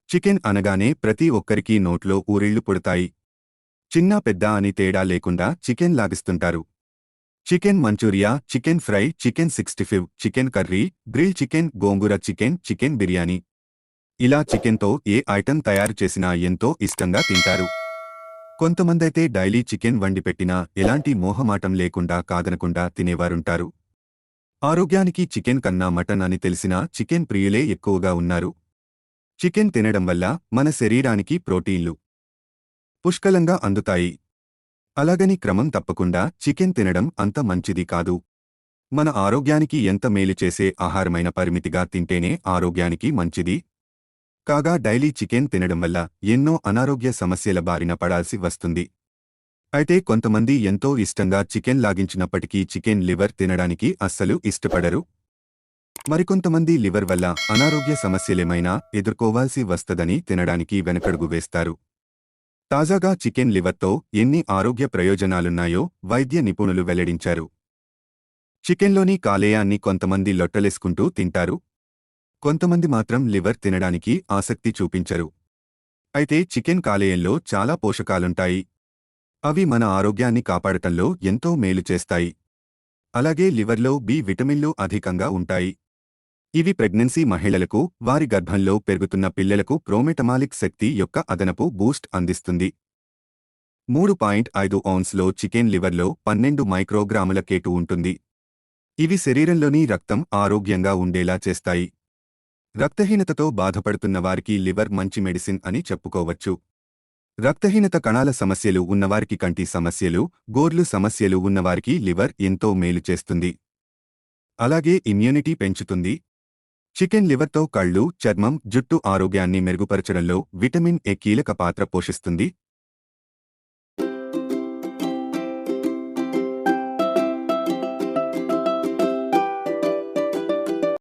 Chicken అనగానే ప్రతి ఒక్కరికీ నోట్లో ఊరిళ్లు పుడతాయి. చిన్న పెద్ద అని తేడా లేకుండా చికెన్ లాగిస్తుంటారు. Chicken Manchuria, chicken fry, chicken 65, chicken curry, grill chicken, gongura chicken, chicken biryani. ఇలా చికెన్తో ఏ ఐటెం తయారు చేసినా ఎంతో ఇష్టంగా తింటారు. కొంతమందైతే డైలీ చికెన్ వండిపెట్టినా ఎలాంటి మోహమాటం లేకుండా కాదనకుండా తినేవారుంటారు. ఆరోగ్యానికి చికెన్ కన్నా మటన్ అని తెలిసినా చికెన్ ప్రియులే ఎక్కువగా ఉన్నారు. చికెన్ తినడం వల్ల మన శరీరానికి ప్రోటీన్లు పుష్కలంగా అందుతాయి. అలాగని క్రమం తప్పకుండా చికెన్ తినడం అంత మంచిది కాదు. మన ఆరోగ్యానికి ఎంత మేలు చేసే ఆహారమైన పరిమితిగా తింటేనే ఆరోగ్యానికి మంచిది. కాగా డైలీ చికెన్ తినడం వల్ల ఎన్నో అనారోగ్య సమస్యల బారిన పడాల్సి వస్తుంది. అయితే కొంతమంది ఎంతో ఇష్టంగా చికెన్ లాగించినప్పటికీ చికెన్ లివర్ తినడానికి అస్సలు ఇష్టపడరు. మరికొంతమంది లివర్ వల్ల అనారోగ్య సమస్యలేమైనా ఎదుర్కోవాల్సి వస్తదని తినడానికి వెనకడుగు వేస్తారు. తాజాగా చికెన్ లివర్తో ఎన్ని ఆరోగ్య ప్రయోజనాలున్నాయో వైద్య నిపుణులు వెల్లడించారు. చికెన్లోని కాలేయాన్ని కొంతమంది లొట్టలేసుకుంటూ తింటారు. కొంతమంది మాత్రం లివర్ తినడానికి ఆసక్తి చూపించరు. అయితే చికెన్ కాలేయంలో చాలా పోషకాలుంటాయి. అవి మన ఆరోగ్యాన్ని కాపాడటంలో ఎంతో మేలు చేస్తాయి. అలాగే లివర్లో బి విటమిన్లు అధికంగా ఉంటాయి. ఇవి ప్రెగ్నెన్సీ మహిళలకు, వారి గర్భంలో పెరుగుతున్న పిల్లలకు ప్రోమెటమాలిక్ శక్తి యొక్క అదనపు బూస్ట్ అందిస్తుంది. 3.5 ఔన్స్లో చికెన్ లివర్లో 12 మైక్రోగ్రాముల కేటు ఉంటుంది. ఇవి శరీరంలోని రక్తం ఆరోగ్యంగా ఉండేలా చేస్తాయి. రక్తహీనతతో బాధపడుతున్న వారికి లివర్ మంచి మెడిసిన్ అని చెప్పుకోవచ్చు. రక్తహీనత కణాల సమస్యలు ఉన్నవారికి, కంటి సమస్యలు, గోర్లు సమస్యలు ఉన్నవారికి లివర్ ఎంతో మేలు చేస్తుంది. అలాగే ఇమ్యూనిటీ పెంచుతుంది. చికెన్ లివర్తో కళ్ళు, చర్మం, జుట్టు ఆరోగ్యాన్ని మెరుగుపరచడంలో విటమిన్ ఏ కీలక పాత్ర పోషిస్తుంది.